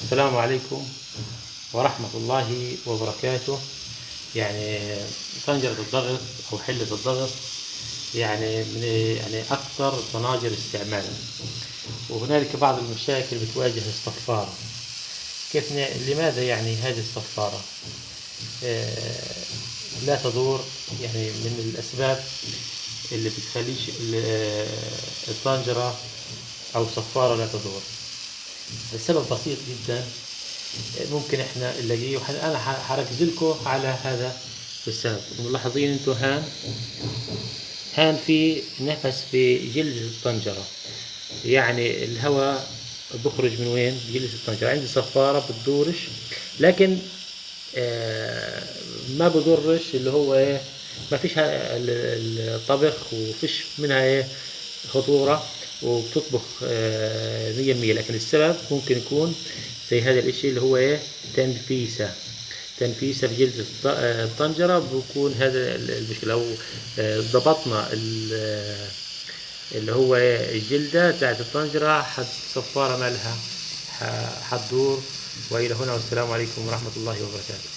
السلام عليكم ورحمة الله وبركاته. يعني طنجرة الضغط أو حلة الضغط من أكثر الطناجر استعمالا، وهنالك بعض المشاكل بتواجه الصفارة. لماذا هذه الصفارة لا تدور؟ من الأسباب اللي بتخليش الطنجرة أو الصفارة لا تدور. السبب بسيط جدا، ممكن احنا نلاقيه، انا هركز لكم على هذا السبب. ملاحظين انتوا هان في نفس في جلد الطنجرة، الهواء بخرج من وين؟ جلد الطنجرة. عندي صفارة بتدورش، لكن ما بضرش اللي هو ما فيش الطبخ وفيش منها خطورة وبتطبخ 100%. لكن السبب ممكن يكون زي هذا الاشي اللي هو تنفيسة في جلد الطنجرة. بيكون هذا المشكلة. لو ضبطنا اللي هو الجلدة بتاعت الطنجرة، الصفارة مالها حتدور. وإلى هنا، والسلام عليكم ورحمة الله وبركاته.